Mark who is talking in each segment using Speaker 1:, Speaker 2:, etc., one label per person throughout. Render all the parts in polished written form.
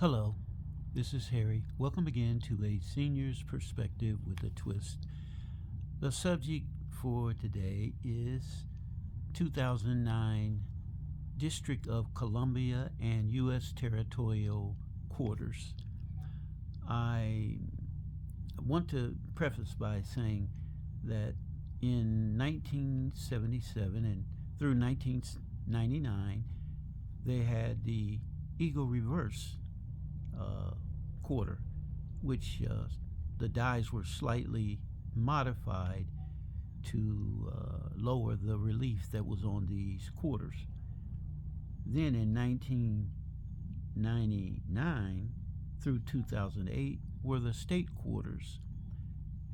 Speaker 1: Hello, this is Harry. Welcome again to A Senior's Perspective with a Twist. The subject for today is 2009 District of Columbia and U.S. Territorial Quarters. I want to preface by saying that in 1977 and through 1999, they had the Eagle Reverse quarter, which the dies were slightly modified to lower the relief that was on these quarters. Then in 1999 through 2008 were the state quarters,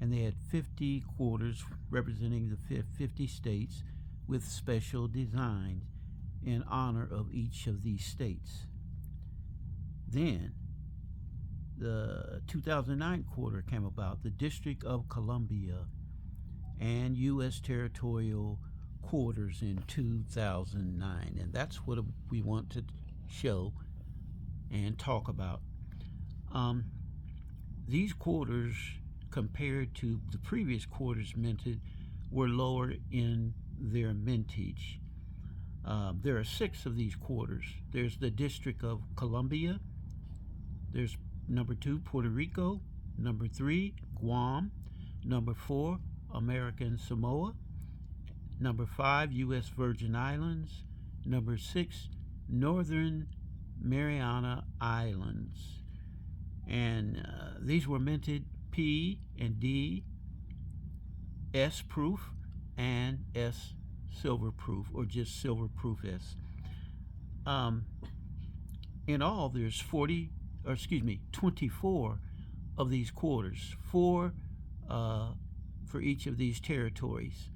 Speaker 1: and they had 50 quarters representing the 50 states with special designs in honor of each of these states. Then the 2009 quarter came about, the District of Columbia and U.S. Territorial Quarters in 2009. And that's what we want to show and talk about. These quarters, compared to the previous quarters minted, were lower in their mintage. There are 6 of these quarters. There's the District of Columbia. There's number 2, Puerto Rico. Number 3, Guam. Number 4, American Samoa. Number 5, U.S. Virgin Islands. Number 6, Northern Mariana Islands. And these were minted P and D, S proof, and S silver proof, or just silver proof S. In all, there's 24 of these quarters, 4 for each of these territories.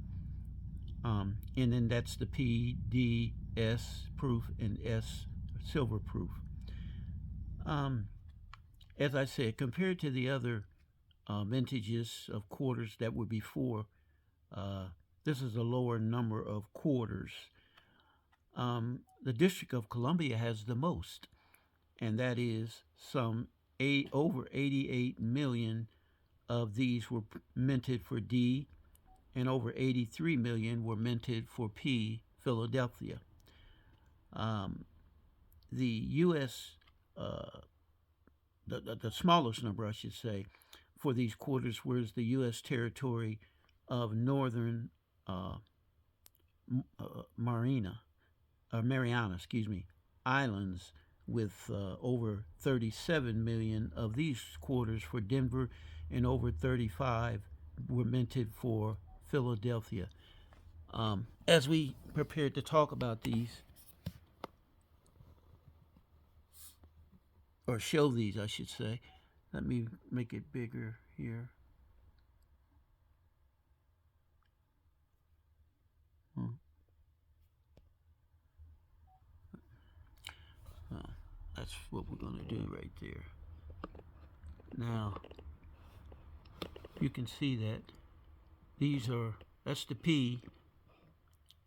Speaker 1: And then that's the P, D, S proof, and S silver proof. As I said, compared to the other vintages of quarters that were before, this is a lower number of quarters. The District of Columbia has the most, and that is over 88 million of these were minted for D, and over 83 million were minted for P, Philadelphia. The U.S., the smallest number, I should say, for these quarters was the U.S. territory of Northern Mariana Islands, with over 37 million of these quarters for Denver, and over 35 were minted for Philadelphia. As we prepared to talk about these, or show these, I should say, let me make it bigger here. That's what we're going to do right there. Now, you can see that that's the P,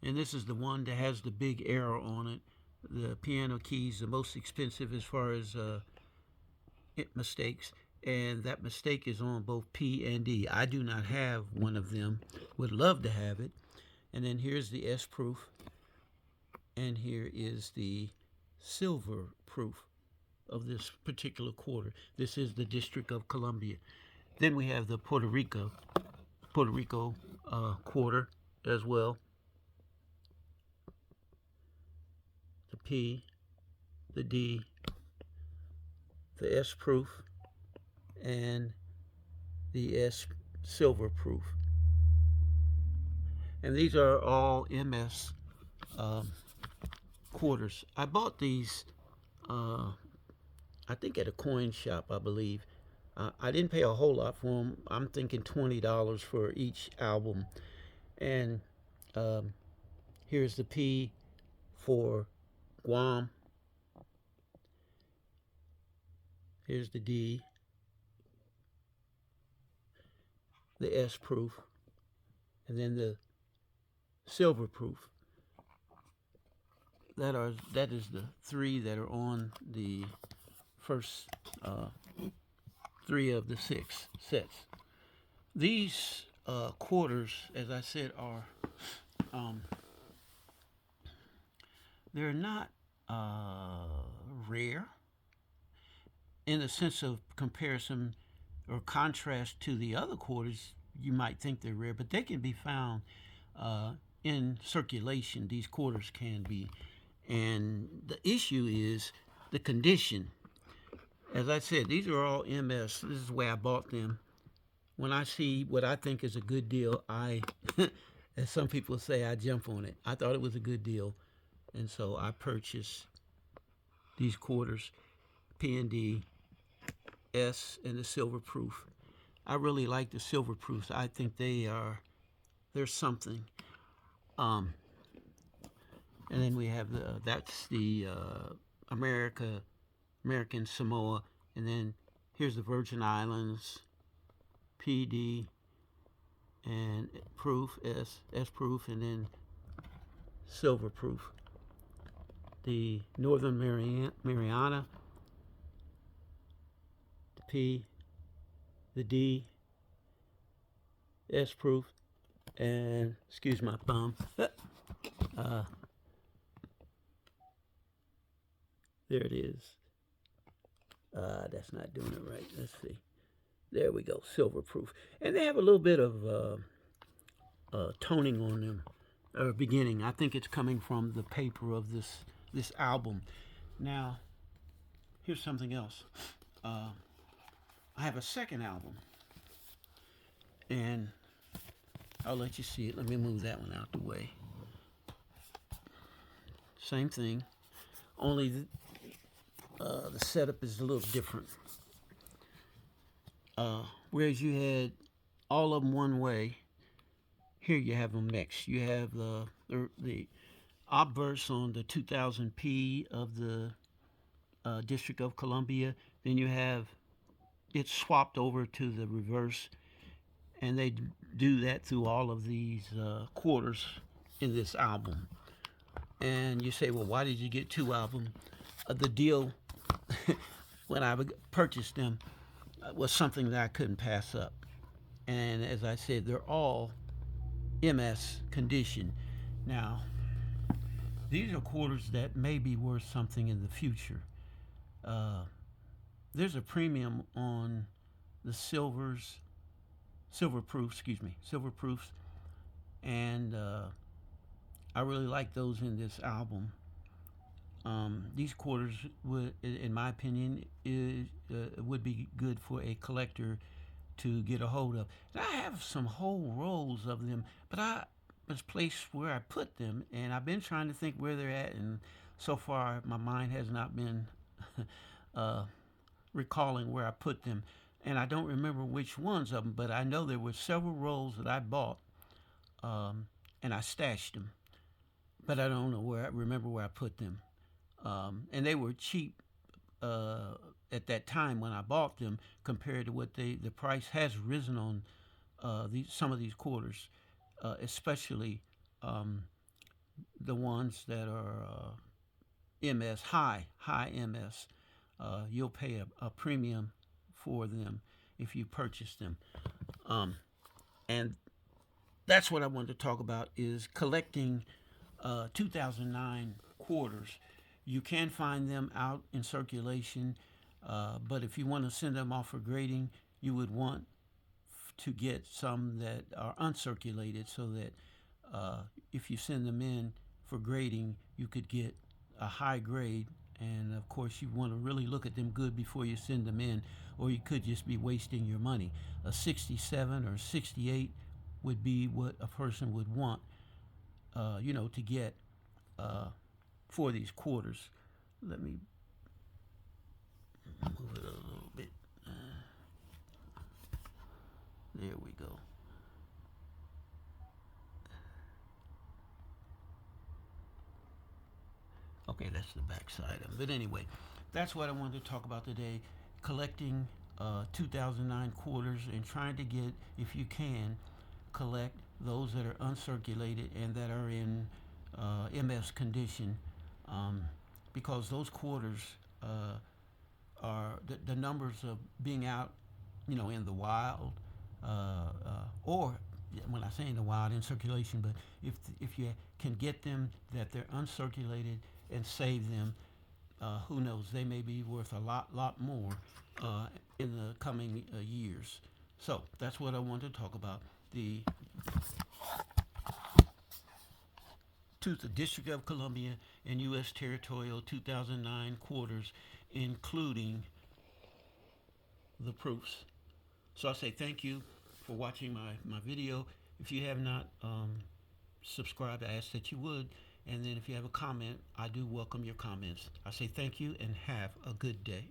Speaker 1: and this is the one that has the big arrow on it. The piano keys, the most expensive as far as mistakes, and that mistake is on both P and D. I do not have one of them, would love to have it. And then here's the S proof, and here is the silver proof of this particular quarter. This is the District of Columbia. Then we have the Puerto Rico quarter as well. The P, the D, the S proof, and the S silver proof. And these are all MS quarters. I bought these, I think at a coin shop, I believe. I didn't pay a whole lot for them. I'm thinking $20 for each album. And here's the P for Guam. Here's the D, the S proof, and then the silver proof. That is the 3 that are on the first three of the six sets. These quarters, as I said, are um, they're not rare in the sense of comparison or contrast to the other quarters. You might think they're rare, but they can be found uh, in circulation. These quarters can be, and the issue is the condition. As I said, these are all MS. This is where I bought them. When I see what I think is a good deal, I, as some people say, I jump on it. I thought it was a good deal, and so I purchased these quarters, P&D, S, and the silver proof. I really like the silver proofs. I think they're something. Um, and then we have that's the American Samoa, and then here's the Virgin Islands, PD, and proof, S proof, and then silver proof. The Northern Mariana, the P, the D, S proof, and excuse my thumb. There it is. That's not doing it right. Let's see. There we go. Silver proof, and they have a little bit of toning on them. Beginning. I think it's coming from the paper of this album. Now, here's something else. I have a second album, and I'll let you see it. Let me move that one out the way. Same thing, only the setup is a little different. Whereas you had all of them one way, here you have them mixed. You have the obverse on the 2000p of the District of Columbia. Then you have it swapped over to the reverse, and they do that through all of these quarters in this album. And you say, well, why did you get two albums? The deal when I purchased them was something that I couldn't pass up. And as I said, they're all MS condition. Now, these are quarters that may be worth something in the future. There's a premium on the silver proofs, and I really like those in this album. These quarters would, in my opinion, would be good for a collector to get a hold of. And I have some whole rolls of them, but I misplaced where I put them, and I've been trying to think where they're at, and so far my mind has not been recalling where I put them, and I don't remember which ones of them, but I know there were several rolls that I bought, and I stashed them, but I don't know remember where I put them. And they were cheap at that time when I bought them compared to what the price has risen on some of these quarters, especially the ones that are MS, high MS. You'll pay a premium for them if you purchase them. And that's what I wanted to talk about, is collecting 2009 quarters. You can find them out in circulation, but if you want to send them off for grading, you would want to get some that are uncirculated, so that if you send them in for grading, you could get a high grade. And of course, you want to really look at them good before you send them in, or you could just be wasting your money. A 67 or 68 would be what a person would want, to get for these quarters. Let me move it a little bit. There we go. Okay, that's the back side of it. But anyway, that's what I wanted to talk about today. Collecting 2009 quarters and trying to get, if you can, collect those that are uncirculated and that are in MS condition, because those quarters are the numbers of being out, in the wild, or when I say in the wild, in circulation, but if you can get them that they're uncirculated and save them, who knows? They may be worth a lot more in the coming years. So that's what I wanted to talk about. The District of Columbia and U.S. Territorial 2009 quarters, including the proofs. So I say thank you for watching my video. If you have not subscribed, I ask that you would. And then if you have a comment, I do welcome your comments. I say thank you and have a good day.